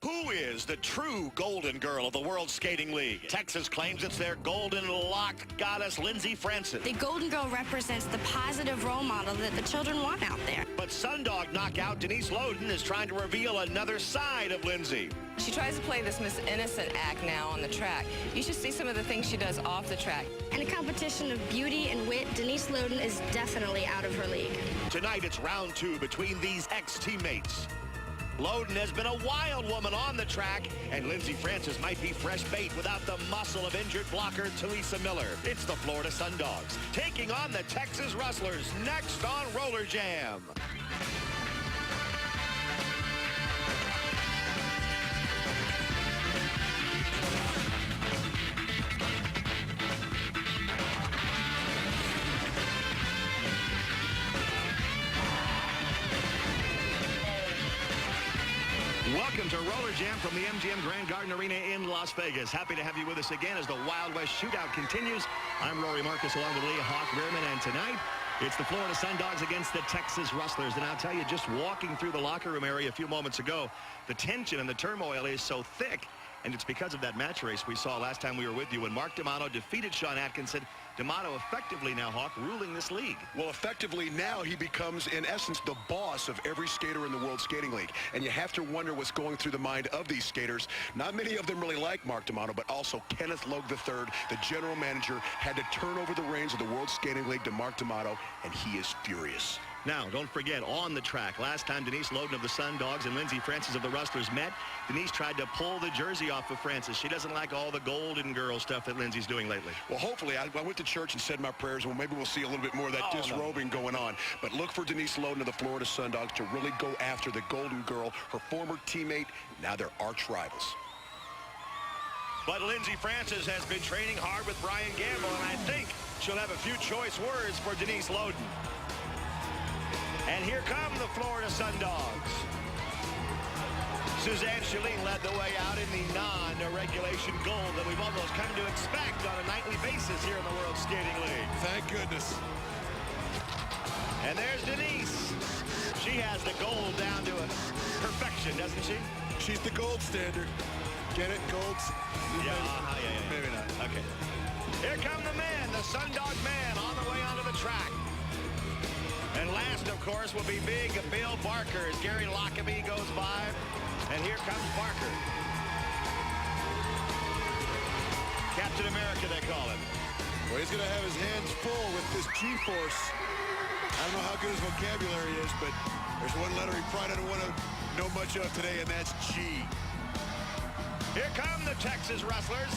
Who is the true golden girl of the World Skating League? Texas claims it's their golden locked goddess, Lindsey Francis. The golden girl represents the positive role model that the children want out there. But Sundog knockout Denise Loden is trying to reveal another side of Lindsey. She tries to play this Miss Innocent act now on the track. You should see some of the things she does off the track. In a competition of beauty and wit, Denise Loden is definitely out of her league. Tonight it's round 2 between these ex-teammates. Loden has been a wild woman on the track, and Lindsey Francis might be fresh bait without the muscle of injured blocker Talisa Miller. It's the Florida Sundogs taking on the Texas Rustlers next on Rollerjam. Welcome to Rollerjam from the MGM Grand Garden Arena in Las Vegas. Happy to have you with us again as the Wild West Shootout continues. I'm Rory Marcus along with Lee Hawk Rearman, and tonight it's the Florida Sundogs against the Texas Rustlers. And I'll tell you, just walking through the locker room area a few moments ago, the tension and the turmoil is so thick. And it's because of that match race we saw last time we were with you when Mark D'Amato defeated Sean Atkinson. D'Amato effectively now, Hawk, ruling this league. Well, effectively now he becomes, in essence, the boss of every skater in the World Skating League. And you have to wonder what's going through the mind of these skaters. Not many of them really like Mark D'Amato, but also Kenneth Logue III, the general manager, had to turn over the reins of the World Skating League to Mark D'Amato, and he is furious. Now, don't forget, on the track, last time Denise Loden of the Sundogs and Lindsey Francis of the Rustlers met, Denise tried to pull the jersey off of Francis. She doesn't like all the golden girl stuff that Lindsey's doing lately. Well, hopefully, I went to church and said my prayers. Well, maybe we'll see a little bit more of that disrobing going on. But look for Denise Loden of the Florida Sundogs to really go after the golden girl, her former teammate. Now they're arch rivals. But Lindsey Francis has been training hard with Brian Gamble, and I think she'll have a few choice words for Denise Loden. And here come the Florida Sundogs. Suzanne Chalene led the way out in the non-regulation gold that we've almost come to expect on a nightly basis here in the World Skating League. Thank goodness. And there's Denise. She has the gold down to a perfection, doesn't she? She's the gold standard. Get it? Golds? Yeah, Maybe not. Okay. Here come the men, the Sundog man, on the way onto the track. And last, of course, will be big Bill Barker as Gary Lockaby goes by. And here comes Barker. Captain America, they call him. Well, he's going to have his hands full with this G-force. I don't know how good his vocabulary is, but there's one letter he probably doesn't want to know much of today, and that's G. Here come the Texas Rustlers.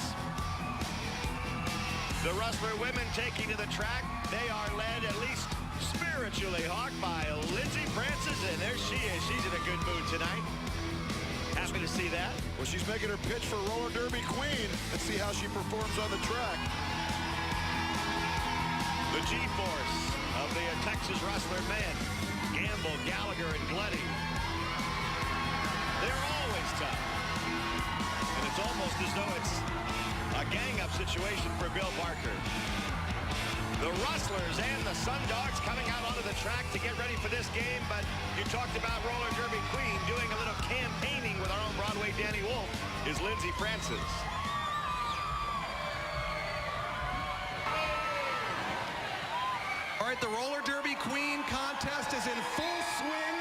The Rustler women taking to the track. They are led, at least spiritually, Hawk, by Lindsey Francis, and there she is. She's in a good mood tonight. Happy to see that. Well, she's making her pitch for roller derby queen. Let's see how she performs on the track. The G-force of the Texas Rustler men. Gamble, Gallagher, and Glenny. They're always tough. And it's almost as though it's a gang-up situation for Bill Barker. The Rustlers and the Sundogs coming out onto the track to get ready for this game, but you talked about roller derby queen doing a little campaigning with our own Broadway Danny Wolf is Lindsey Francis. All right, the roller derby queen contest is in full swing.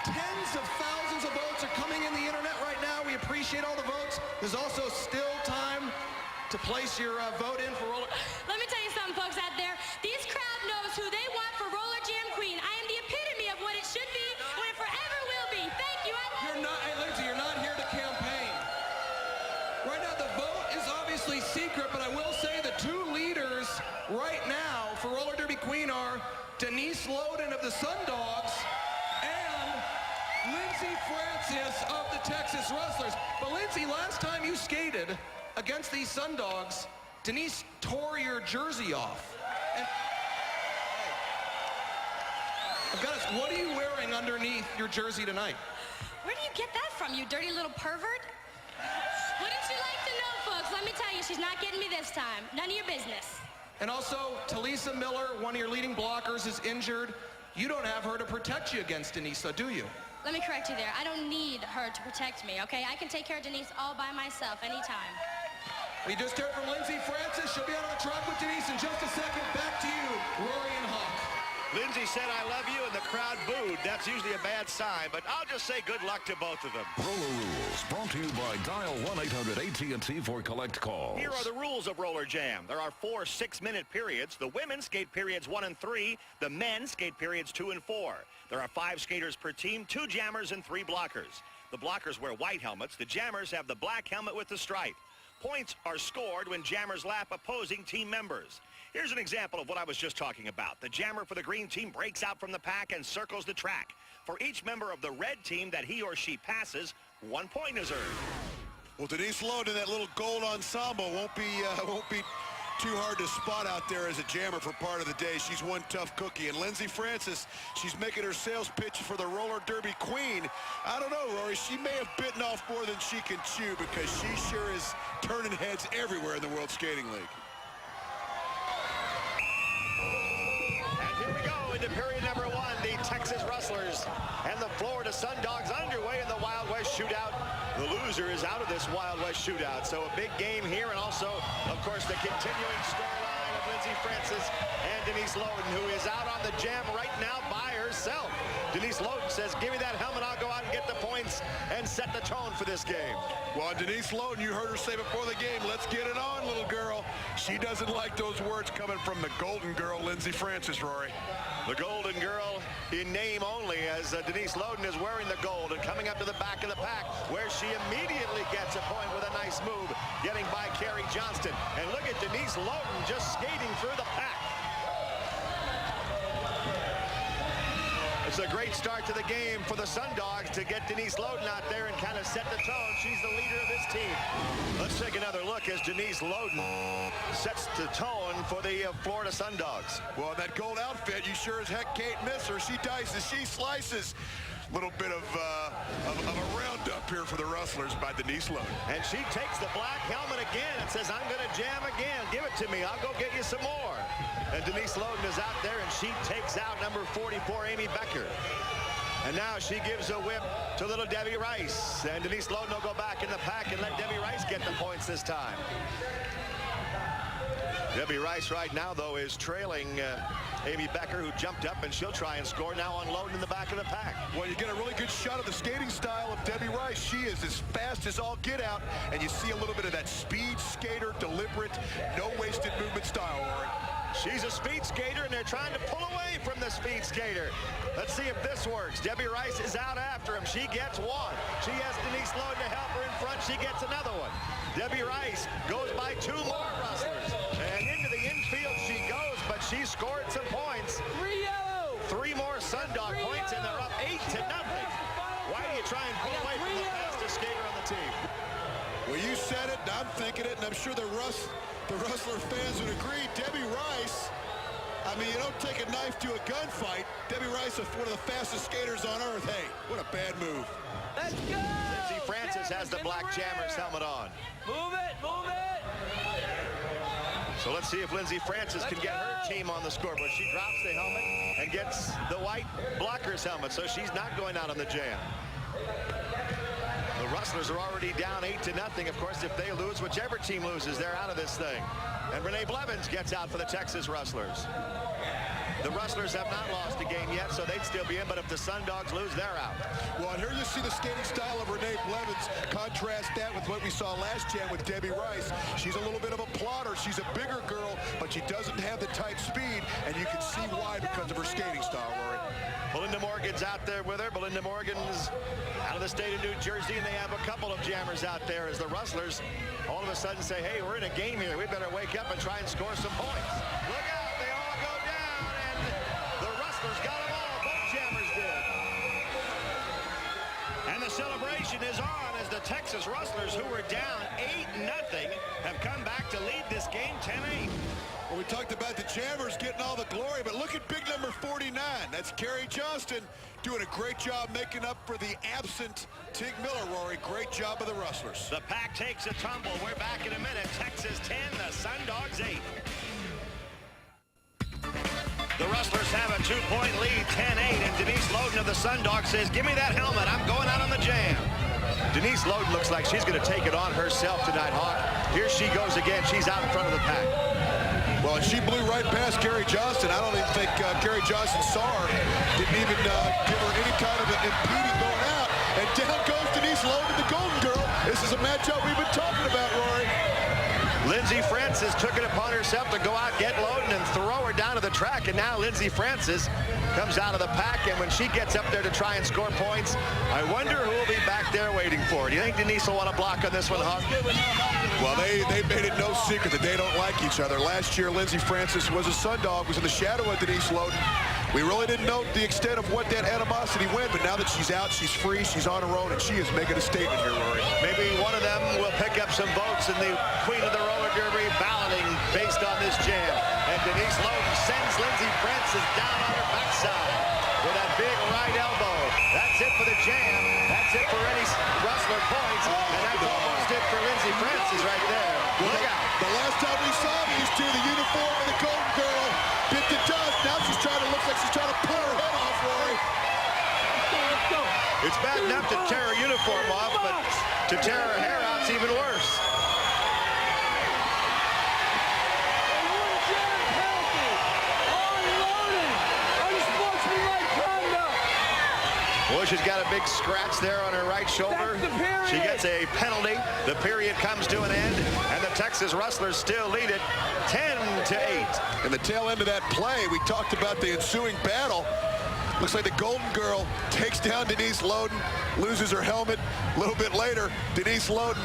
Tens of thousands of votes are coming in the internet right now. We appreciate all the votes. There's also still time to place your vote in for roller. Let me tell you something, folks out there. This crowd knows who they want for Rollerjam Queen. I am the epitome of what it should be, what it forever will be. Thank you. You're not, hey, Lindsey, you're not here to campaign. Right now, the vote is obviously secret, but I will say the two leaders right now for roller derby queen are Denise Loden of the Sundogs and Lindsey Francis of the Texas Rustlers. But Lindsey, last time you skated against these Sundogs, Denise tore your jersey off. And, hey, what are you wearing underneath your jersey tonight? Where do you get that from, you dirty little pervert? Wouldn't you like to know, folks? Let me tell you, she's not getting me this time. None of your business. And also, Talisa Miller, one of your leading blockers, is injured. You don't have her to protect you against Denise, so do you? let me correct you there. I don't need her to protect me, okay? I can take care of Denise all by myself anytime. We just heard from Lindsey Francis. She'll be out on the track with Denise in just a second. Back to you, Rory and Hawk. Lindsey said, I love you, and the crowd booed. That's usually a bad sign, but I'll just say good luck to both of them. Roller Rules, brought to you by Dial 1-800-AT&T for collect calls. Here are the rules of Roller Jam. There are 4 6-minute periods. The women skate periods 1 and 3. The men skate periods 2 and 4. There are 5 skaters per team, 2 jammers and 3 blockers. The blockers wear white helmets. The jammers have the black helmet with the stripe. Points are scored when jammers lap opposing team members. Here's an example of what I was just talking about. The jammer for the green team breaks out from the pack and circles the track. For each member of the red team that he or she passes, 1 point is earned. Well, Denise Loden in that little gold ensemble won't be too hard to spot out there as a jammer for part of the day. She's one tough cookie. And Lindsey Francis, she's making her sales pitch for the roller derby queen. I don't know, Rory. She may have bitten off more than she can chew because she sure is turning heads everywhere in the World Skating League. Here we go into period number 1. The Texas Rustlers and the Florida Sundogs underway in the Wild West Shootout. The loser is out of this Wild West Shootout. So a big game here, and also, of course, the continuing storyline of Lindsey Francis and Denise Loden, who is out on the jam right now by herself. Denise Loden says, give me that helmet, I'll go out and get the points and set the tone for this game. Well, Denise Loden, you heard her say before the game, let's get it on, little girl. She doesn't like those words coming from the golden girl, Lindsey Francis, Rory. The golden girl in name only, as Denise Loden is wearing the gold and coming up to the back of the pack, where she immediately gets a point with a nice move, getting by Carrie Johnston. And look at Denise Loden just skating through the pack. It's a great start to the game for the Sundogs to get Denise Loden out there and kind of set the tone. She's the leader of this team. Let's take another look as Denise Loden sets the tone for the Florida Sundogs. Well, that gold outfit, you sure as heck can't miss her. She dices, she slices. Little bit of a roundup here for the Rustlers by Denise Loden. And she takes the black helmet again and says, I'm going to jam again. Give it to me. I'll go get you some more. And Denise Loden is out there, and she takes out number 44, Amy Becker. And now she gives a whip to little Debbie Rice. And Denise Loden will go back in the pack and let Debbie Rice get the points this time. Debbie Rice right now, though, is trailing Amy Becker, who jumped up, and she'll try and score now on Loden in the back of the pack. Well, you get a really good shot of the skating style of Debbie Rice. She is as fast as all get out, and you see a little bit of that speed skater, deliberate, no wasted movement style, Rory. She's a speed skater, and they're trying to pull away from the speed skater. Let's see if this works. Debbie Rice is out after him. She gets one. She has Denise Loden to help her in front. She gets another one. Debbie Rice goes by 2 more Rustlers. And into the infield she goes, but she scored some points. 3 more Sundog points, and they're up 8-0. Why do you try and pull away from the fastest skater on the team? Well, you said it, and I'm thinking it, and I'm sure the Rustler fans would agree. Debbie Rice, I mean, you don't take a knife to a gunfight. Debbie Rice is one of the fastest skaters on earth. Hey, what a bad move. Let's go! Lindsey Francis has the black jammer's helmet on. Move it, move it! So let's see if Lindsey Francis can get her team on the scoreboard. She drops the helmet and gets the white blocker's helmet, so she's not going out on the jam. The Rustlers are already down 8-0. Of course, if they lose, whichever team loses, they're out of this thing. And Renee Blevins gets out for the Texas Rustlers. The Rustlers have not lost a game yet, so they'd still be in, but if the Sundogs lose, they're out. Well, and here you see the skating style of Renee Blevins. Contrast that with what we saw last jam with Debbie Rice. She's a little bit of a plotter. She's a bigger girl, but she doesn't have the tight speed, and you can see why because of her skating style, Rory. Belinda Morgan's out there with her. Belinda Morgan's out of the state of New Jersey, and they have a couple of jammers out there as the Rustlers all of a sudden say, hey, we're in a game here. We better wake up and try and score some points. Look out, they all go down, and the Rustlers got them all. Both jammers did. And the celebration is on as the Texas Rustlers, who were down 8-0, have come back to lead this game 10-8. Well, we talked about the jammers getting all the glory, but look at big number 49. That's Carrie Johnston doing a great job making up for the absent Tig Miller, Rory. Great job of the Rustlers. The pack takes a tumble. We're back in a minute. Texas 10, the Sundogs 8. The Rustlers have a 2-point lead, 10-8, and Denise Loden of the Sundogs says, give me that helmet, I'm going out on the jam. Denise Loden looks like she's going to take it on herself tonight, Hawk. Here she goes again. She's out in front of the pack. Well, she blew right past Carrie Johnston. I don't even think Carrie Johnston saw her. Didn't even give her any kind of an impeding going out. And down goes Denise Loden, the Golden Girl. This is a matchup we've been talking about, Rory. Lindsey Francis took it upon herself to go out, get Loden, and throw her down to the track. And now Lindsey Francis comes out of the pack, and when she gets up there to try and score points, I wonder who will be back there waiting for her. Do you think Denise will want to block on this one, Hawk? Well, they made it no secret that they don't like each other. Last year, Lindsey Francis was a Sundog, was in the shadow of Denise Loden. We really didn't know the extent of what that animosity went, but now that she's out, she's free, she's on her own, and she is making a statement here, Rory. Maybe one of them will pick up some votes in the Queen of the Roller Derby balloting based on this jam. And Denise Loden sends Lindsey Francis down on her backside with a big right elbow. That's it for the jam. That's it for any Rustler points. And that's almost it for Lindsey Francis right there. Look out. The last time we saw these two, the uniform and the Golden Girl bit the dust. Now she's trying to, looks like she's trying to pull her head off, Rory. It's bad enough to tear her uniform off, but to tear her hair out's even worse. Boy, she's got a big scratch there on her right shoulder. She gets a penalty. The period comes to an end, and the Texas Rustlers still lead it 10-8. In the tail end of that play, we talked about the ensuing battle. Looks like the Golden Girl takes down Denise Loden, loses her helmet. A little bit later, Denise Loden,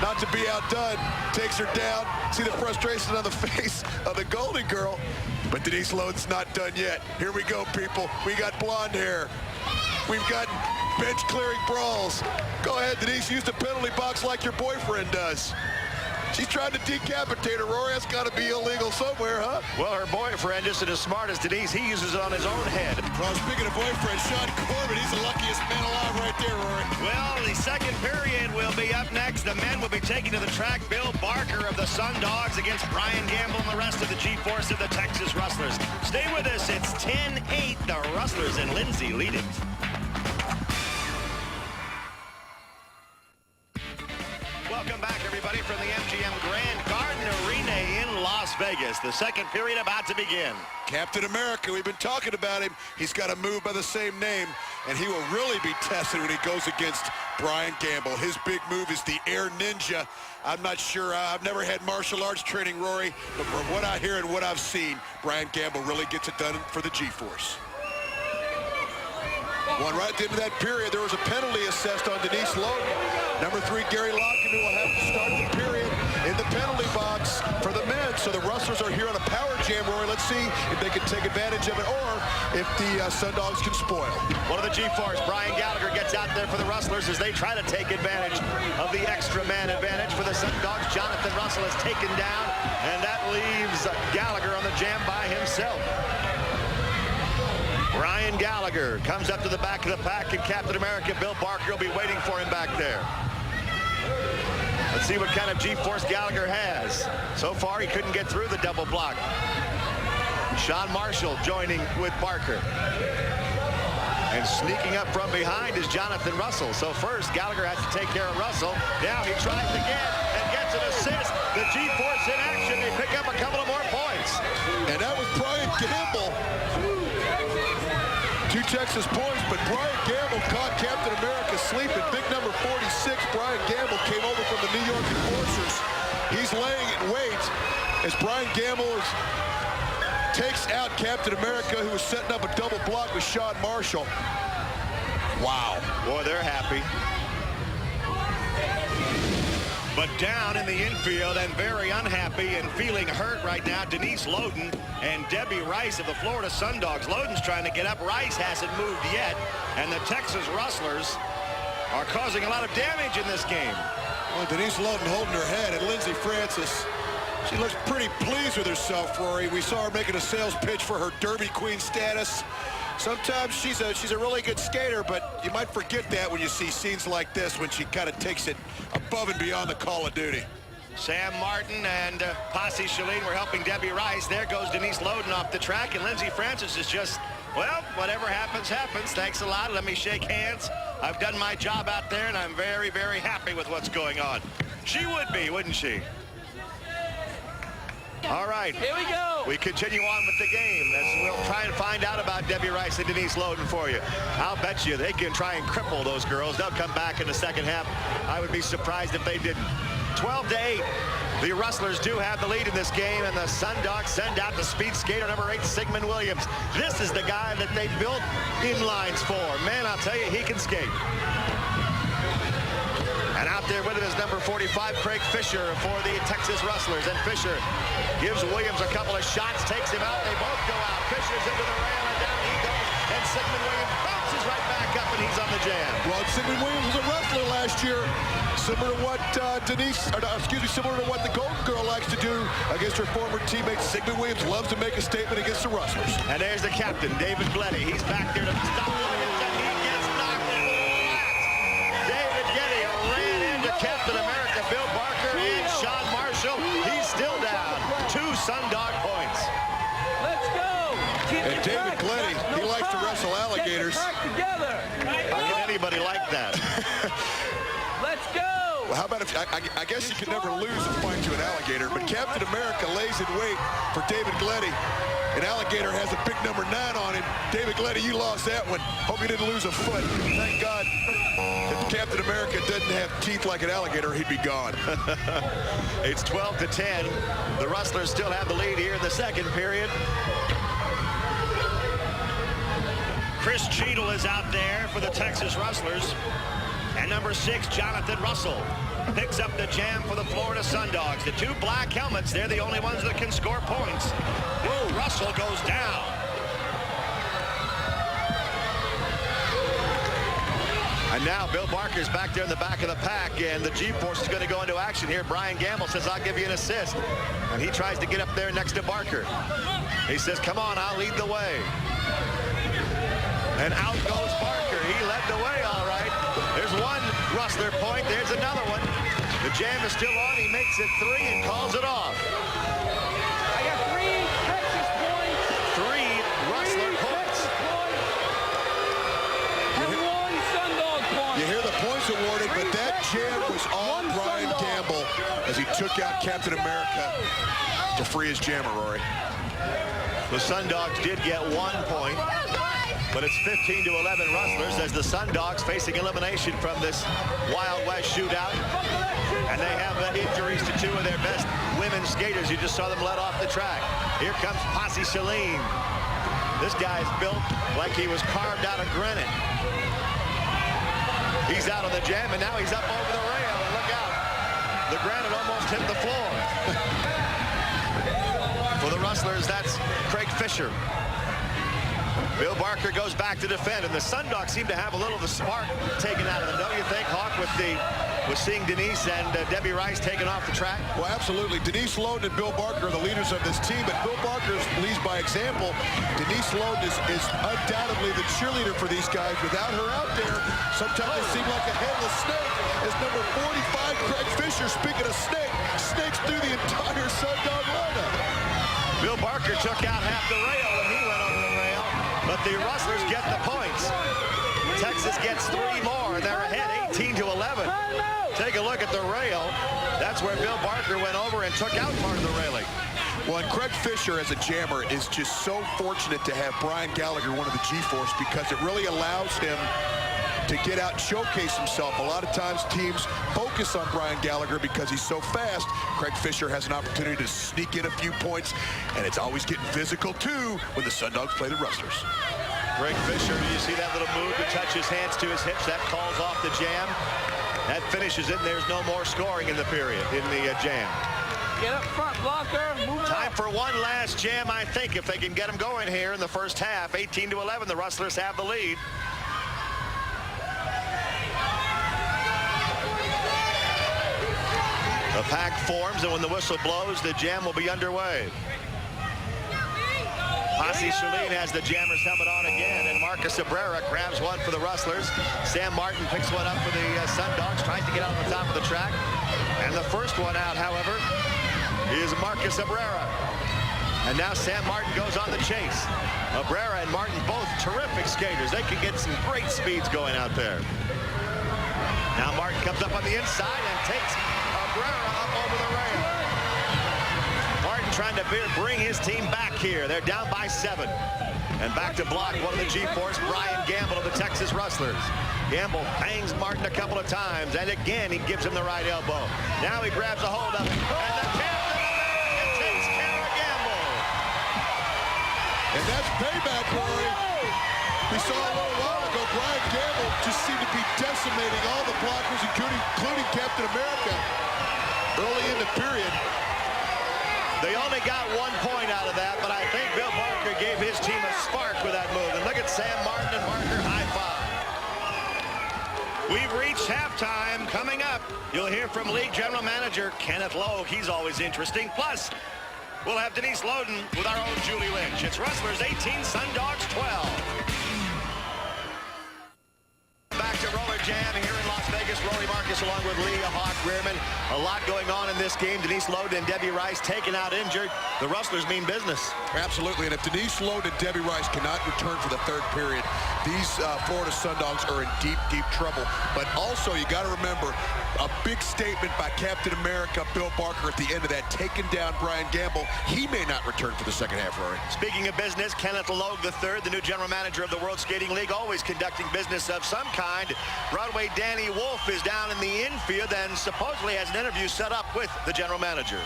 not to be outdone, takes her down. See the frustration on the face of the Golden Girl, but Denise Loden's not done yet. Here we go, people. We got blonde hair. We've got bench-clearing brawls. Go ahead, Denise, use the penalty box like your boyfriend does. She's trying to decapitate her, Rory. That's got to be illegal somewhere, huh? Well, her boyfriend isn't as smart as Denise. He uses it on his own head. Well, speaking of boyfriend, Sean Corbin, he's the luckiest man alive right there, Rory. Well, the second period will be up next. The men will be taking to the track Bill Barker of the Sundogs against Brian Gamble and the rest of the G-Force of the Texas Rustlers. Stay with us. It's 10-8. The Rustlers and Lindsey lead it. Welcome back, everybody, from the MGM Grand Garden Arena in Las Vegas. The second period about to begin. Captain America, we've been talking about him. He's got a move by the same name, and he will really be tested when he goes against Brian Gamble. His big move is the Air Ninja. I'm not sure. I've never had martial arts training, Rory, but from what I hear and what I've seen, Brian Gamble really gets it done for the G-Force. One right at the end of that period, there was a penalty assessed on Denise Loden. Number 3, Gary Locken, who will have to start the period in the penalty box for the men. So the Rustlers are here on a power jam, Rory. Let's see if they can take advantage of it or if the Sundogs can spoil. One of the G-Force, Brian Gallagher, gets out there for the Rustlers as they try to take advantage of the extra man advantage for the Sundogs. Jonathan Russell is taken down, and that leaves Gallagher on the jam by himself. Brian Gallagher comes up to the back of the pack, and Captain America Bill Barker will be waiting for him back there. Let's see what kind of G-Force Gallagher has. So far, he couldn't get through the double block. Sean Marshall joining with Barker. And sneaking up from behind is Jonathan Russell. So first, Gallagher has to take care of Russell. Now he tries again and gets an assist. The G-Force in action. They pick up a couple of more points. And that was Brian Gamble. 2 Texas points, but Brian Gamble caught Captain America sleeping. Big number 46, Brian Gamble, came over from the New York Enforcers. He's laying in wait as Brian Gamble takes out Captain America, who was setting up a double block with Sean Marshall. Wow. Boy, they're happy. But down in the infield and very unhappy and feeling hurt right now, Denise Loden and Debbie Rice of the Florida Sundogs. Loden's trying to get up. Rice hasn't moved yet. And the Texas Rustlers are causing a lot of damage in this game. Well, Denise Loden holding her head, and Lindsey Francis, she looks pretty pleased with herself, Rory. We saw her making a sales pitch for her Derby Queen status. Sometimes she's a really good skater, but you might forget that when you see scenes like this, when she kind of takes it above and beyond the call of duty. Sam Martin and Posse Chalene were helping Debbie Rice. There goes Denise Loden off the track, and Lindsey Francis is just, well, whatever happens, happens. Thanks a lot. Let me shake hands. I've done my job out there, and I'm very, very happy with what's going on. She would be, wouldn't she? All right. Here we go. We continue on with the game as we'll try and find out about Debbie Rice and Denise Loden for you. I'll bet you they can try and cripple those girls. They'll come back in the second half. I would be surprised if they didn't. 12-8. The Rustlers do have the lead in this game, and the Sundogs send out the speed skater number 8, Sigmund Williams. This is the guy that they built inlines for. Man, I'll tell you, he can skate. And out there with it is number 45, Craig Fisher for the Texas Rustlers. And Fisher gives Williams a couple of shots, takes him out. They both go out. Fisher's into the rail, and down he goes. And Sigmund Williams bounces right back up, and he's on the jam. Well, Sigmund Williams was a wrestler last year. Similar to what similar to what the Golden Girl likes to do against her former teammate. Sigmund Williams loves to make a statement against the Rustlers. And there's the captain, David Gletty. He's back there to stop Williams, and he gets knocked flat. David Getty ran into Captain America, Bill Barker, and Sean Marshall. He's still down. 2 Sundog points. Let's go. And David Gletty, he likes to wrestle alligators. Together. How can anybody like that? Let's go. Well, how about if, I guess you can never lose a fight to an alligator, but Captain America lays in wait for David Gletty. An alligator has a big number 9 on him. David Gletty, you lost that one. Hope you didn't lose a foot. Thank God. If Captain America doesn't have teeth like an alligator, he'd be gone. It's 12-10. The Rustlers still have the lead here in the second period. Chris Cheadle is out there for the Texas Rustlers. And number 6, Jonathan Russell, picks up the jam for the Florida Sundogs. The 2 black helmets, they're the only ones that can score points. Whoa, Russell goes down. And now Bill Barker's back there in the back of the pack, and the G-Force is going to go into action here. Brian Gamble says, I'll give you an assist. And he tries to get up there next to Barker. He says, come on, I'll lead the way. And out goes Barker. He led the way, all right. There's 1 Rustler point. There's another one. The jam is still on. He makes it 3 and calls it off. I got 3 Texas points. 3 Rustler points. And 1 Sundog point. You hear the points awarded, but that jam was all Brian Gamble as he took out Captain America to free his jammer, Rory. The Sundogs did get 1 point, but it's 15-11 Rustlers as the Sundogs facing elimination from this Wild West shootout. And they have injuries to 2 of their best women skaters. You just saw them let off the track. Here comes Posse Chalene. This guy's built like he was carved out of granite. He's out on the jam, and now he's up over the rail. And look out. The granite almost hit the floor. For the Rustlers, that's Craig Fisher. Bill Barker goes back to defend, and the Sundogs seem to have a little of the spark taken out of them, don't you think, Hawk, with seeing Denise and Debbie Rice taken off the track? Well, absolutely. Denise Loden and Bill Barker are the leaders of this team, but Bill Barker leads by example. Denise Loden is undoubtedly the cheerleader for these guys. Without her out there, sometimes they seem like a headless snake. As number 45, Craig Fisher, speaking of snakes through the entire Sundog lineup. Bill Barker took out half the rail when he went over the rail, but the Rustlers get the points. Texas gets 3 more, and they're ahead 18-11. Take a look at the rail. That's where Bill Barker went over and took out part of the railing. Well, and Craig Fisher as a jammer is just so fortunate to have Brian Gallagher, one of the G-Force, because it really allows him to get out and showcase himself. A lot of times teams focus on Brian Gallagher because he's so fast. Craig Fisher has an opportunity to sneak in a few points, and it's always getting physical too when the Sundogs play the Rustlers. Craig Fisher, you see that little move to touch his hands to his hips? That calls off the jam. That finishes it, and there's no more scoring in the period, in the jam. Get up front, blocker. Move it Time up. for one last jam, I think, if they can get them going here in the first half. 18-11, the Rustlers have the lead. The pack forms, and when the whistle blows, the jam will be underway. Posse Chalene has the jammer's helmet on again, and Marcus Abrera grabs one for the Rustlers. Sam Martin picks one up for the Sundogs, tries to get out on the top of the track. And the first one out, however, is Marcus Abrera. And now Sam Martin goes on the chase. Abrera and Martin, both terrific skaters. They can get some great speeds going out there. Now Martin comes up on the inside and takes Abrera up over the rail. Martin trying to bring his team back here. They're down by 7. And back to block one of the G-Force, Brian Gamble of the Texas Rustlers. Gamble bangs Martin a couple of times, and again he gives him the right elbow. Now he grabs a hold of it, and the Captain America takes care of Gamble. And that's payback, Rory. We saw a little while ago Brian Gamble just seemed to be decimating all the blockers, including Captain America, early in the period. They only got 1 point out of that, but I think Bill Barker gave his team a spark with that move. And look at Sam Martin and Barker high five. We've reached halftime. Coming up, you'll hear from League General Manager Kenneth Logue. He's always interesting. Plus, we'll have Denise Loden with our own Julie Lynch. It's Rustlers 18, Sundogs 12. Back to Rollerjam here in Las Vegas. Rory Marcus along with Leah Hawk Rearman. A lot going on in this game. Denise Loden and Debbie Rice taken out injured. The Rustlers mean business. Absolutely, and if Denise Loden and Debbie Rice cannot return for the third period, these Florida Sundogs are in deep, deep trouble. But also, you got to remember, a big statement by Captain America, Bill Barker, at the end of that, taking down Brian Gamble. He may not return for the second half, Rory. Speaking of business, Kenneth Logue III, the new general manager of the World Skating League, always conducting business of some kind. Broadway Danny Wolf is down in the infield and supposedly has an interview set up with the general manager.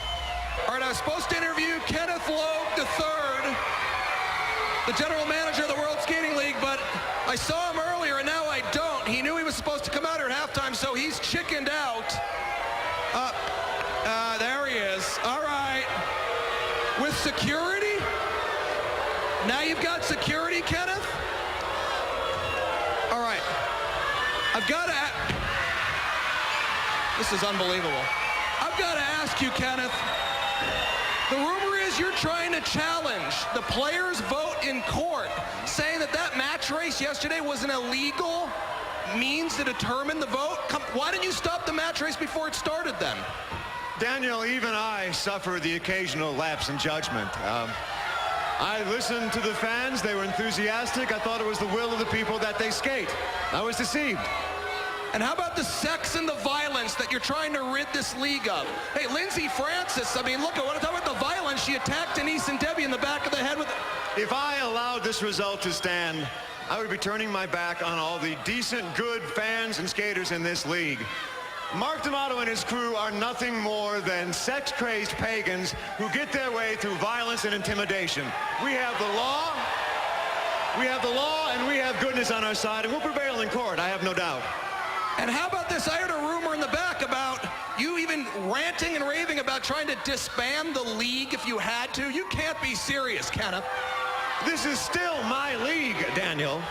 All right, I was supposed to interview Kenneth Logue III, the general manager of the World Skating League, but I saw him earlier and now I don't. He knew he was supposed to come out here at halftime, so he's chickened out. There he is. All right. With security? Now you've got security, Kenneth? All right. I've got to... This is unbelievable. I've got to ask you, Kenneth. The rumor is you're trying to challenge the players' vote in court, saying that that match race yesterday was an illegal means to determine the vote. Why didn't you stop the match race before it started then? Daniel, even I suffer the occasional lapse in judgment. I listened to the fans. They were enthusiastic. I thought it was the will of the people that they skate. I was deceived. And how about the sex and the violence that you're trying to rid this league of? Hey, Lindsey Francis, I mean, look at what I'm talking about, the violence. She attacked Denise and Debbie in the back of the head with... If I allowed this result to stand, I would be turning my back on all the decent, good fans and skaters in this league. Mark D'Amato and his crew are nothing more than sex-crazed pagans who get their way through violence and intimidation. We have the law, and we have goodness on our side, and we'll prevail in court, I have no doubt. And how about this? I heard a rumor in the back about you even ranting and raving about trying to disband the league if you had to. You can't be serious, Kenneth. This is still my league, Daniel.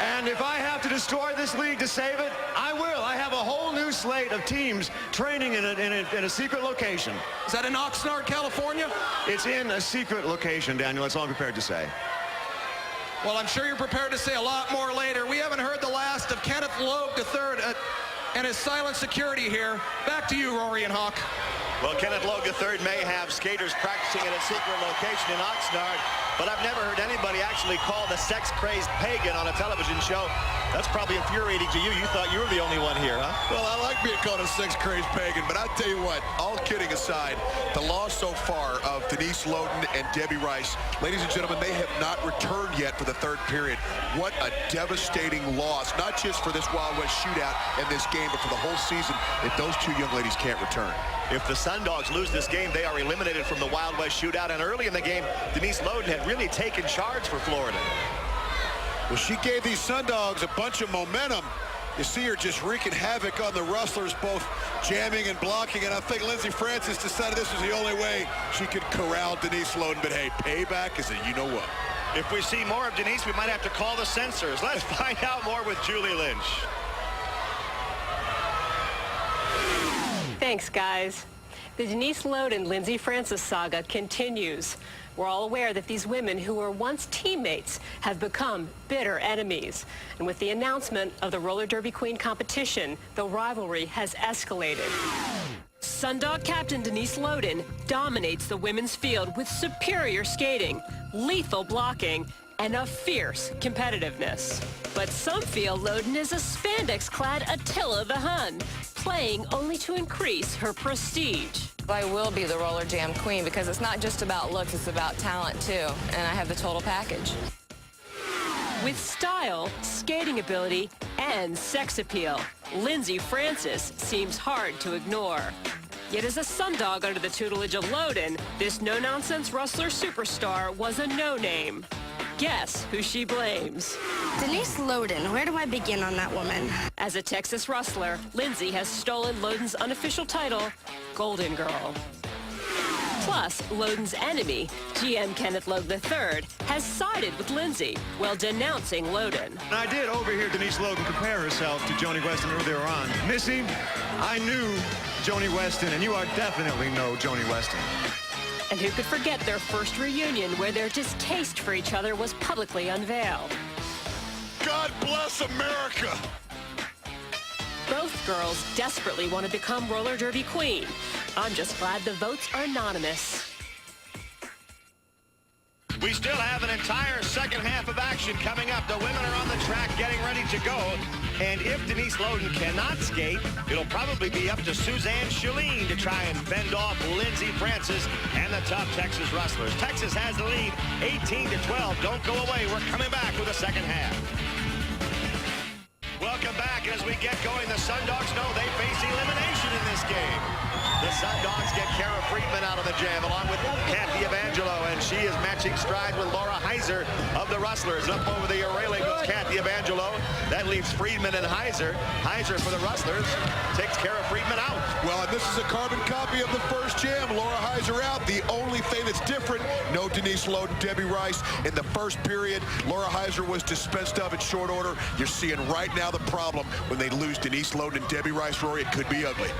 And if I have to destroy this league to save it, I will. I have a whole new slate of teams training in a secret location. Is that in Oxnard, California? It's in a secret location, Daniel. That's all I'm prepared to say. Well, I'm sure you're prepared to say a lot more later. We haven't heard the last of Kenneth Logue III and his silent security here. Back to you, Rory and Hawk. Well, Kenneth Logue III may have skaters practicing at a secret location in Oxnard, but I've never heard anybody actually call the sex-crazed pagan on a television show. That's probably infuriating to you. You thought you were the only one here, huh? Well, I like being called a sex-crazed pagan, but I'll tell you what, all kidding aside, the loss so far of Denise Loden and Debbie Rice, ladies and gentlemen, they have not returned yet for the third period. What a devastating loss, not just for this Wild West shootout and this game, but for the whole season if those two young ladies can't return. If the Sundogs lose this game, they are eliminated from the Wild West shootout. And early in the game, Denise Loden had really taken charge for Florida. Well, she gave these Sundogs a bunch of momentum. You see her just wreaking havoc on the Rustlers, both jamming and blocking. And I think Lindsey Francis decided this was the only way she could corral Denise Loden. But hey, payback is a you-know-what. If we see more of Denise, we might have to call the censors. Let's find out more with Julie Lynch. Thanks, guys. The Denise Loden-Lindsey Francis saga continues. We're all aware that these women who were once teammates have become bitter enemies. And with the announcement of the roller derby queen competition, the rivalry has escalated. Sundog captain Denise Loden dominates the women's field with superior skating, lethal blocking, and a fierce competitiveness. But some feel Loden is a spandex-clad Attila the Hun, playing only to increase her prestige. I will be the Rollerjam queen because it's not just about looks, it's about talent too, and I have the total package. With style, skating ability, and sex appeal, Lindsey Francis seems hard to ignore. Yet as a Sundog under the tutelage of Loden, this no-nonsense Rustler superstar was a no-name. Guess who she blames? Denise Loden. Where do I begin on that woman? As a Texas Rustler, Lindsey has stolen Loden's unofficial title, Golden Girl. Plus, Loden's enemy, GM Kenneth Logue III, has sided with Lindsey while denouncing Loden. And I did overhear Denise Loden compare herself to Joni Weston earlier on. Missy, I knew Joni Weston, and you are definitely no Joni Weston. And who could forget their first reunion where their distaste for each other was publicly unveiled? God bless America! Both girls desperately want to become roller derby queen. I'm just glad the votes are anonymous. We still have an entire second half of action coming up. The women are on the track getting ready to go. And if Denise Loden cannot skate, it'll probably be up to Suzanne Shalene to try and fend off Lindsey Francis and the tough Texas Rustlers. Texas has the lead, 18-12. Don't go away. We're coming back with the second half. Welcome back. As we get going, the Sundogs know they face elimination in this game. The Sundogs get Kara Friedman out of the jam along with Kathy Evangelo, and she is matching stride with Laura Heiser of the Rustlers. Up over the railing goes Kathy Evangelo. That leaves Friedman and Heiser. Heiser for the Rustlers takes Kara Friedman out. Well, and this is a carbon copy of the first jam. Laura Heiser out. The only thing that's different, no Denise Loden, Debbie Rice. In the first period, Laura Heiser was dispensed of in short order. You're seeing right now the problem when they lose Denise Loden and Debbie Rice, Rory. It could be ugly.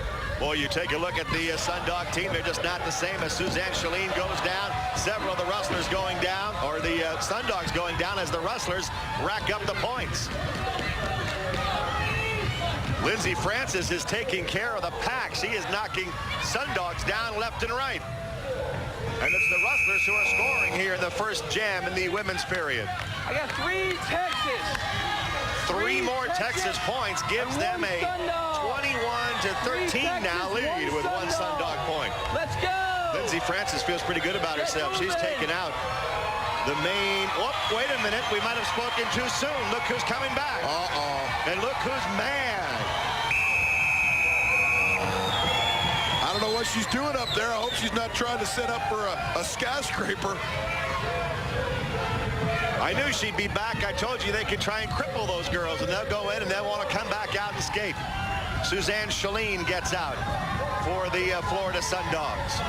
Boy, you take a look at the Sundog team. They're just not the same. As Suzanne Shalene goes down, several of the Rustlers going down, or the Sundogs going down as the Rustlers rack up the points. Lindsey Francis is taking care of the pack. She is knocking Sundogs down left and right. And it's the Rustlers who are scoring here in the first jam in the women's period. I got 3 Texas. Three more Texas points gives them a 21-13 now lead with one Sundog point. Let's go! Lindsey Francis feels pretty good about herself. She's taken out the main... Oh, wait a minute. We might have spoken too soon. Look who's coming back. Uh-oh. And look who's mad. I don't know what she's doing up there. I hope she's not trying to set up for a skyscraper. I knew she'd be back. I told you they could try and cripple those girls, and they'll go in and they'll want to come back out and skate. Suzanne Shalene gets out for the Florida Sundogs.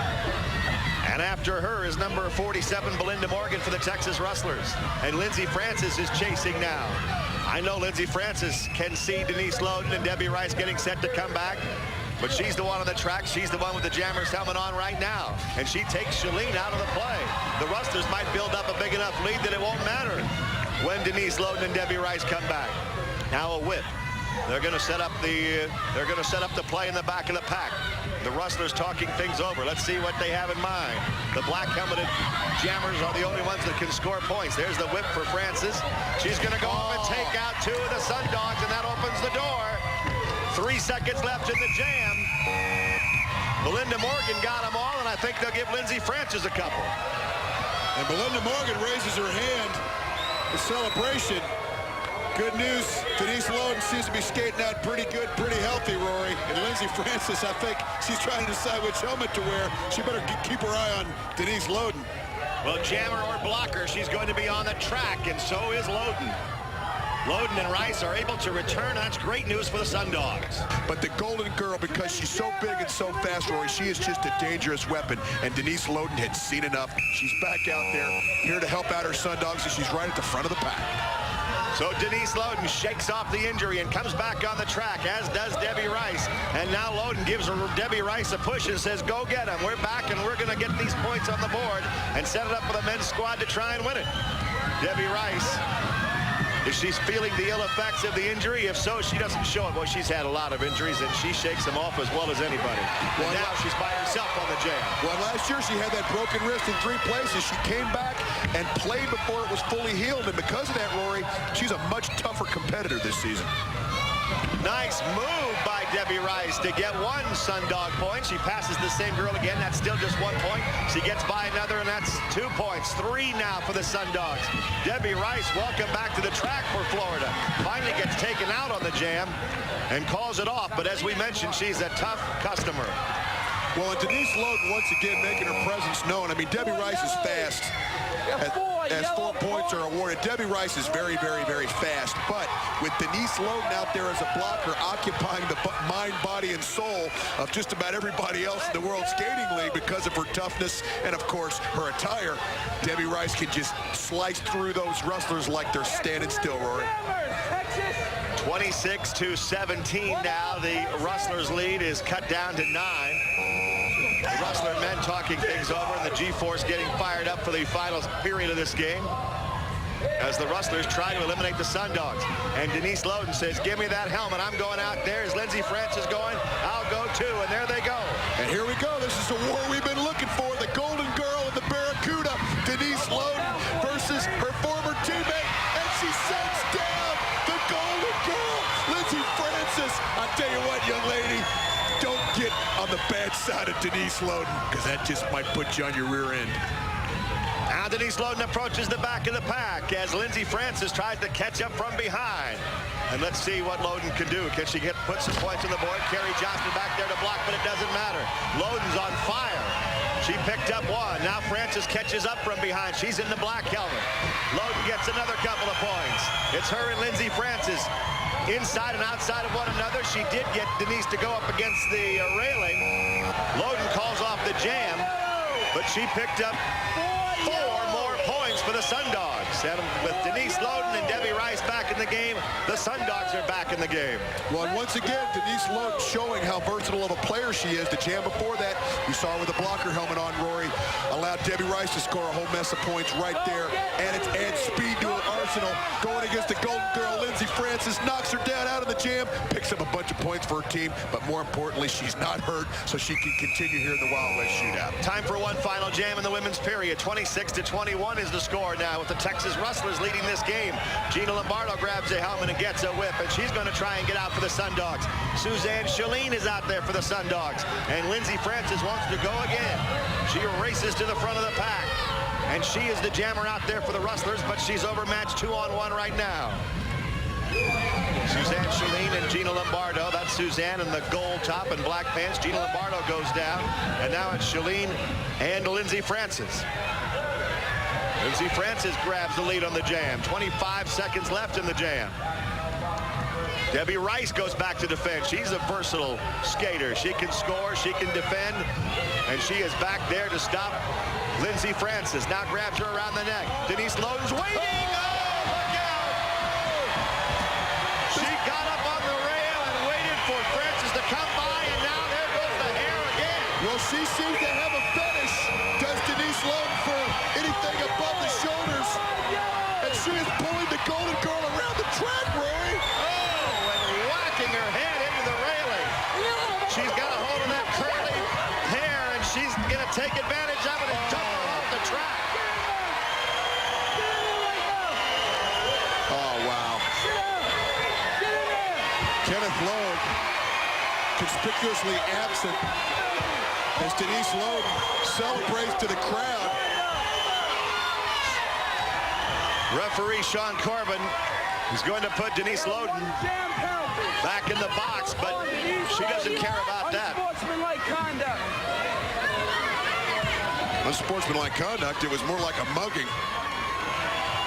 And after her is number 47, Belinda Morgan for the Texas Rustlers. And Lindsey Francis is chasing now. I know Lindsey Francis can see Denise Loden and Debbie Rice getting set to come back. But she's the one on the track. She's the one with the Jammers helmet on right now. And she takes Shalene out of the play. The Rustlers might build up a big enough lead that it won't matter when Denise Loden and Debbie Rice come back. Now a whip. They're going to set up the play in the back of the pack. The Rustlers talking things over. Let's see what they have in mind. The black helmeted Jammers are the only ones that can score points. There's the whip for Francis. She's going to go up and take out 2 of the Sundogs, and that opens the door. 3 seconds left in the jam. Belinda Morgan got them all, and I think they'll give Lindsey Francis a couple. And Belinda Morgan raises her hand in celebration. Good news, Denise Loden seems to be skating out pretty good, pretty healthy, Rory. And Lindsey Francis, I think she's trying to decide which helmet to wear. She better keep her eye on Denise Loden. Well, jammer or blocker, she's going to be on the track, and so is Loden. Loden and Rice are able to return. That's great news for the Sundogs. But the Golden Girl, because she's so big and so fast, Rory, she is just a dangerous weapon. And Denise Loden had seen enough. She's back out there, here to help out her Sundogs, and she's right at the front of the pack. So Denise Loden shakes off the injury and comes back on the track, as does Debbie Rice. And now Loden gives Debbie Rice a push and says, go get them. We're back, and we're going to get these points on the board and set it up for the men's squad to try and win it. Debbie Rice, if she's feeling the ill effects of the injury, if so, she doesn't show it. Well, she's had a lot of injuries, and she shakes them off as well as anybody. Well, and now she's by herself on the jam. Well, last year she had that broken wrist in 3 places. She came back and played before it was fully healed, and because of that, Rory, she's a much tougher competitor this season. Nice move by Debbie Rice to get 1 Sundog point. She passes the same girl again. That's still just 1 point. She gets by another, and that's 2 points. 3 now for the Sundogs. Debbie Rice, welcome back to the track for Florida. Finally gets taken out on the jam and calls it off. But as we mentioned, she's a tough customer. Well, and Denise Loden once again making her presence known. I mean, Debbie Rice is fast. As 4 points are awarded, Debbie Rice is very, very, very fast. But with Denise Loden out there as a blocker, occupying the mind, body, and soul of just about everybody else in the World Skating League because of her toughness and, of course, her attire, Debbie Rice can just slice through those Rustlers like they're standing still, Rory. 26-17 now. The Rustlers lead is cut down to 9. The Rustler men talking things over, and the G-Force getting fired up for the final period of this game as the Rustlers try to eliminate the Sundogs. And Denise Loden says, give me that helmet. I'm going out there. As Lindsey Francis going, I'll go too. And there they go. And here we go. This is the war we've been looking for. The Golden Girl and the Barracuda. Denise Loden versus her former teammate. And she sets down the Golden Girl, Lindsey Francis. I tell you what, young lady, don't get on the bad side of Denise Loden, because that just might put you on your rear end. Now Denise Loden approaches the back of the pack as Lindsey Francis tries to catch up from behind. And let's see what Loden can do. Can she put some points on the board? Carrie Johnston back there to block, but it doesn't matter. Loden's on fire. She picked up 1. Now Francis catches up from behind. She's in the black helmet. Loden gets another couple of points. It's her and Lindsey Francis inside and outside of one another. She did get Denise to go up against the railing. Loden calls off the jam, but she picked up 4 more points for the Sundogs. And with Denise Loden and Debbie Rice back in the game, the Sundogs are back in the game. Well, and once again, Denise Loden showing how versatile of a player she is. The jam before that, we saw her with a blocker helmet on, Rory, allowed Debbie Rice to score a whole mess of points right there. And it's adds speed to her arsenal. Going against the Golden Girl, Lindsey Francis knocks her down out of the jam, picks up a bunch of points for her team, but more importantly, she's not hurt, so she can continue here in the Wild West Shootout. Time for one final jam in the women's period. 26-21 is the score now, with the Texas Rustlers leading this game. Gina Lombardo grabs a helmet and gets a whip, and she's going to try and get out for the Sundogs. Suzanne Shaleen is out there for the Sundogs, and Lindsey Francis wants to go again. She races to the front of the pack, and she is the jammer out there for the Rustlers, but she's overmatched 2-on-1 right now. Suzanne Shaleen and Gina Lombardo. That's Suzanne in the gold top and black pants. Gina Lombardo goes down, and now it's Shaleen and Lindsey Francis. Lindsey Francis grabs the lead on the jam. 25 seconds left in the jam. Debbie Rice goes back to defend. She's a versatile skater. She can score, she can defend, and she is back there to stop Lindsey Francis. Now grabs her around the neck. Denise Loden's waiting. Oh, look out! She got up on the rail and waited for Francis to come by, and now there goes the hair again. Well, she seems to have a fetish, does Denise Loden, for anything above the shoulders. And she is pulling the Golden Girl around the track, Rory. Oh, and whacking her head into the railing. She's got a hold of that curly hair, and she's going to take advantage of it and dump her off the track. Oh, wow. Kenneth Lowe conspicuously absent as Denise Loden celebrates to the crowd. Referee Sean Corbin is going to put Denise Loden back in the box, but she doesn't care about that. Unsportsmanlike conduct. Unsportsmanlike conduct, it was more like a mugging.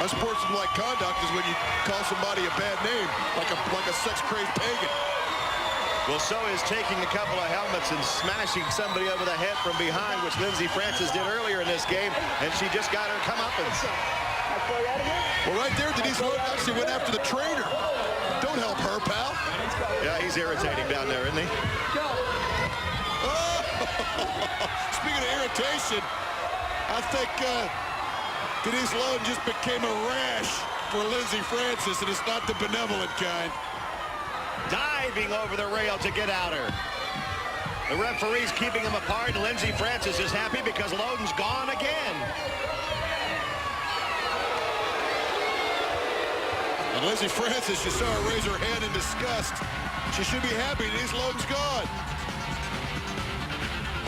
Unsportsmanlike conduct is when you call somebody a bad name, like a sex-crazed pagan. Well, so is taking a couple of helmets and smashing somebody over the head from behind, which Lindsey Francis did earlier in this game, and she just got her comeuppance. Well, right there, Denise Loden actually went after the trainer. Don't help her, pal. Yeah, he's irritating down there, isn't he? Oh. Speaking of irritation, I think Denise Loden just became a rash for Lindsey Francis, and it's not the benevolent kind. Diving over the rail to get at her. The referee's keeping them apart, and Lindsey Francis is happy because Loden's gone again. And Lindsey Francis, you saw her raise her hand in disgust. She should be happy. Denise Loden's gone.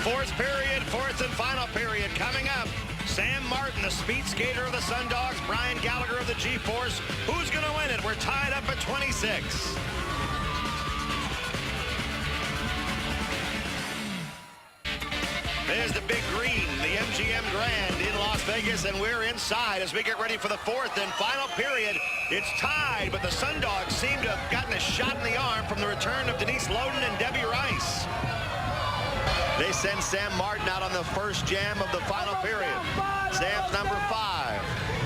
Fourth period, fourth and final period coming up. Sam Martin, the speed skater of the Sundogs, Brian Gallagher of the G-Force. Who's going to win it? We're tied up at 26. There's the big green, the MGM Grand in Las Vegas, and we're inside as we get ready for the fourth and final period. It's tied, but the Sundogs seem to have gotten a shot in the arm from the return of Denise Loden and Debbie Rice. They send Sam Martin out on the first jam of the final period. Sam's number 5,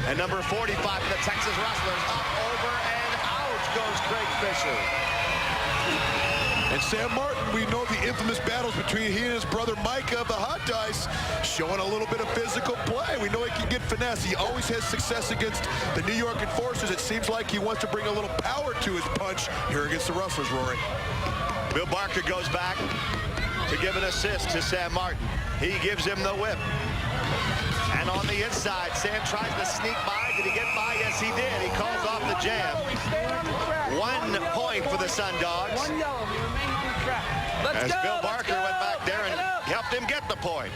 and number 45 for the Texas Rustlers. Up, over, and out goes Craig Fisher. And Sam Martin, we know the infamous battles between he and his brother Micah of the Hot Dice, showing a little bit of physical play. We know he can get finesse. He always has success against the New York Enforcers. It seems like he wants to bring a little power to his punch here against the Rustlers, Rory. Bill Barker goes back to give an assist to Sam Martin. He gives him the whip. And on the inside, Sam tries to sneak by. Did he get by? Yes, he did. He calls off the jam. 1 point for the Sundogs. As Bill Barker went back there and helped him get the point.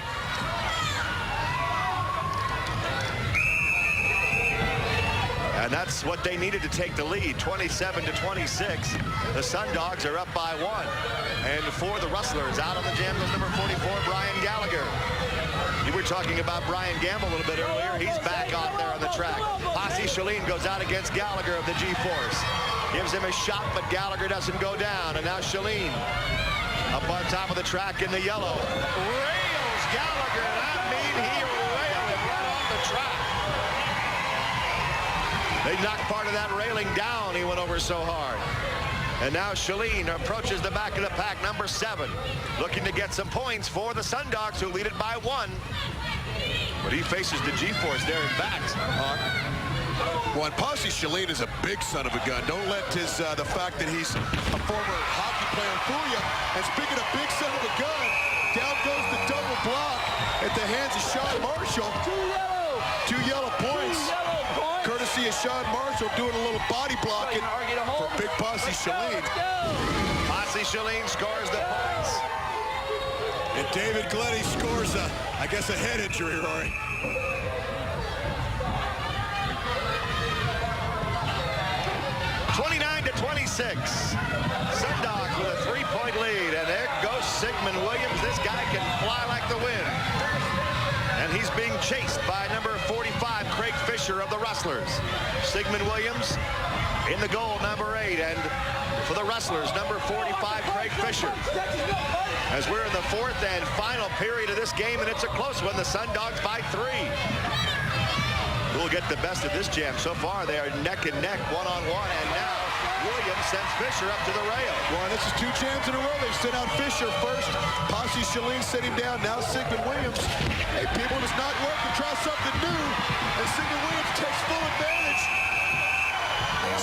And that's what they needed to take the lead, 27-26. The Sundogs are up by 1. And for the Rustlers, out on the jam goes number 44, Brian Gallagher. You were talking about Brian Gamble a little bit earlier. He's back out there on the track. Posse Shalene goes out against Gallagher of the G-Force. Gives him a shot, but Gallagher doesn't go down. And now Shalene up on top of the track in the yellow. Rails Gallagher, and I mean he railed him right off the track. They knocked part of that railing down. He went over so hard. And now Shalene approaches the back of the pack, number 7, looking to get some points for the Sundogs, who lead it by 1. But he faces the G-Force there in back. Well, and Posse Shalene is a big son of a gun. Don't let his the fact that he's a former hockey player fool you. And speaking of big son of a gun, down goes the double block at the hands of Sean Marshall. 2 yellow points. Courtesy of Sean Marshall doing a little body blocking for big Posse Shalene. Posse Shalene scores the points. And David Glennie scores, I guess, a head injury, Rory. Sundogs with a 3-point lead, and there goes Sigmund Williams. This guy can fly like the wind. And he's being chased by number 45, Craig Fisher of the Rustlers. Sigmund Williams in the goal, number 8, and for the Rustlers, number 45, Craig Fisher. As we're in the fourth and final period of this game, and it's a close one, the Sundogs by 3. We'll get the best of this jam. So far, they are neck and neck, one-on-one, and now Williams sends Fisher up to the rail. Well, this is 2 jams in a row. They sent out Fisher first. Posse Shalene set him down. Now Sigmund Williams. Hey, people, it's not working. Try something new. And Sigmund Williams takes full advantage.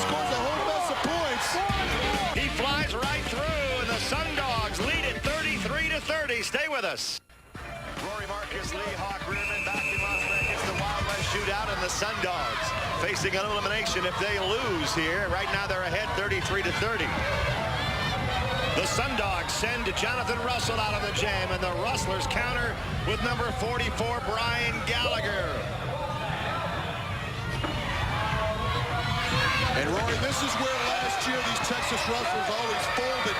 Scores a whole mess of points. He flies right through, and the Sundogs lead it 33-30. Stay with us. Rory Marcus, Lee Hawk Rearman back in Las Vegas. The Wild West Shootout, and the Sundogs facing an elimination if they lose here. Right now they're ahead 33-30. The Sundogs send Jonathan Russell out of the jam, and the Rustlers counter with number 44, Brian Gallagher. And Rory, this is where last year these Texas Rustlers always folded.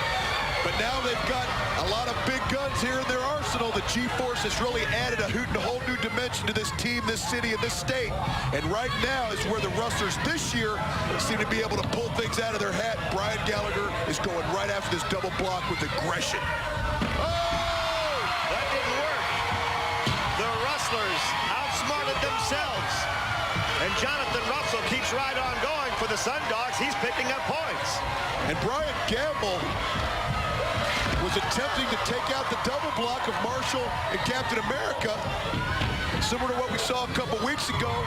But now they've got a lot of big guns here in their arsenal. The G-Force has really added a whole new dimension to this team, this city, and this state. And right now is where the Rustlers this year seem to be able to pull things out of their hat. Brian Gallagher is going right after this double block with aggression. Oh! That didn't work. The Rustlers outsmarted themselves. And Jonathan keeps right on going for the Sundogs. He's picking up points. And Brian Gamble was attempting to take out the double block of Marshall and Captain America, similar to what we saw a couple weeks ago.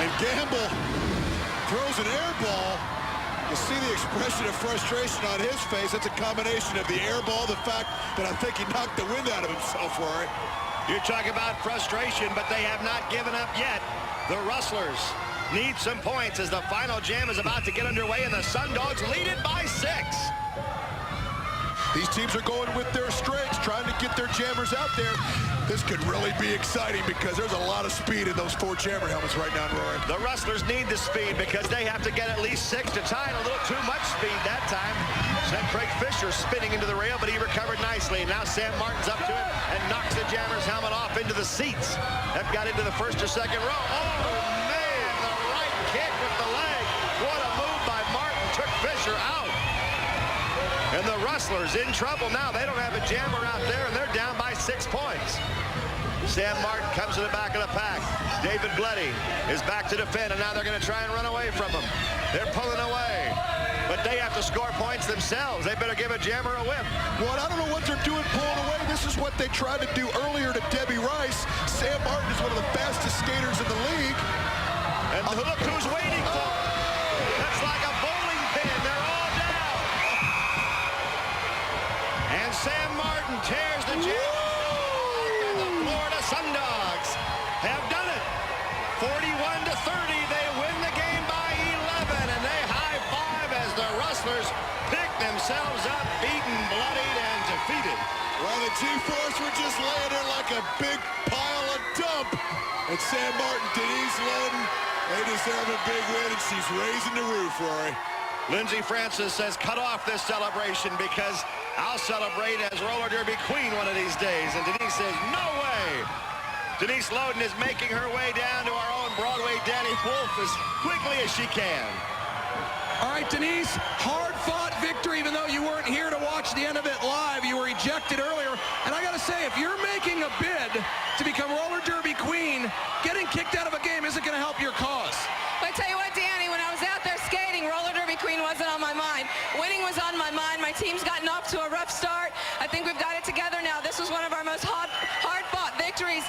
And Gamble throws an air ball. You see the expression of frustration on his face. That's a combination of the air ball, the fact that I think he knocked the wind out of himself, Rory. You're talking about frustration, but they have not given up yet. The Rustlers need some points as the final jam is about to get underway, and the Sundogs lead it by 6. These teams are going with their strengths, trying to get their jammers out there. This could really be exciting because there's a lot of speed in those 4 jammer helmets right now, Rory. The Rustlers need the speed because they have to get at least 6 to tie, and a little too much speed that time. Sent Craig Fisher spinning into the rail, but he recovered nicely. And now Sam Martin's up to it and knocks the jammer's helmet off into the seats. That got into the first or second row. Oh, man, the right kick with the leg. What a move by Martin. Took Fisher out. And the Rustlers in trouble now. They don't have a jammer out there, and they're down by 6 points. Sam Martin comes to the back of the pack. David Gleddy is back to defend, and now they're going to try and run away from him. They're pulling away, but they have to score points themselves. They better give a jammer a whip. Well, I don't know what they're doing pulling away. This is what they tried to do earlier to Debbie Rice. Sam Martin is one of the fastest skaters in the league. And look who's waiting for him. That's like a bowling pin. They're all down. And Sam Martin tears the jammer. Sundogs have done it. 41 to 30. They win the game by 11, and they high-five as the Rustlers pick themselves up, beaten, bloodied, and defeated. Well, the G-Force were just laying there like a big pile of dump. And Sam Martin, Denise Loden, they deserve a big win, and she's raising the roof, Rory. Lindsey Francis says, cut off this celebration because I'll celebrate as roller derby queen one of these days. And Denise says, no way. Denise Loden is making her way down to our own Broadway Danny Wolf as quickly as she can. All right, Denise, hard-fought victory, even though you weren't here to watch the end of it live. You were ejected earlier. And I got to say, if you're making a bid to become roller derby queen, getting kicked out of a game isn't going to help your cause. But I tell you what, Danny, when I was out there skating, roller derby queen wasn't on my mind. Winning was on my mind. My team's gotten off to a rough start. I think we've got it together now. This was one of our most hard-fought victories.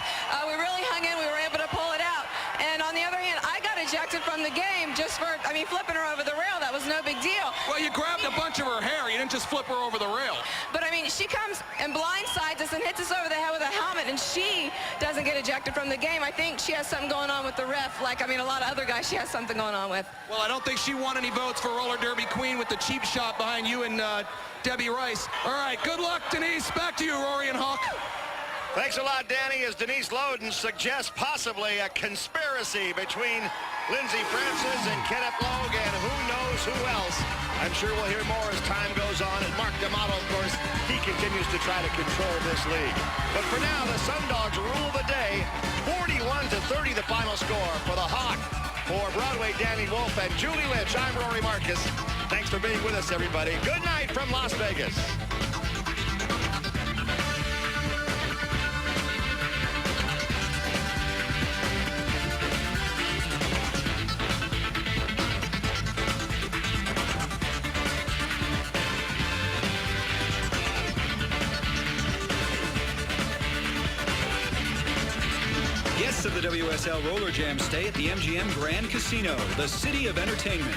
We really hung in. We were able to pull it out. And on the other hand, I got ejected from the game just for, flipping her over the rail. That was no big deal. Well, you grabbed a bunch of her hair. You didn't just flip her over the rail. But, she comes and blindsides us and hits us over the head with a helmet, and she doesn't get ejected from the game. I think she has something going on with the ref. Like, a lot of other guys she has something going on with. Well, I don't think she won any votes for roller derby queen with the cheap shot behind you and Debbie Rice. All right, good luck, Denise. Back to you, Rory and Hawk. Thanks a lot, Danny, as Denise Loden suggests possibly a conspiracy between Lindsey Francis and Kenneth Logue, and who knows who else. I'm sure we'll hear more as time goes on. And Mark D'Amato, of course, he continues to try to control this league. But for now, the Sundogs rule the day. 41 to 30, the final score for the Hawk. For Broadway Danny Wolf and Julie Lynch, I'm Rory Marcus. Thanks for being with us, everybody. Good night from Las Vegas. Guests of the WSL Rollerjam stay at the MGM Grand Casino, the city of entertainment.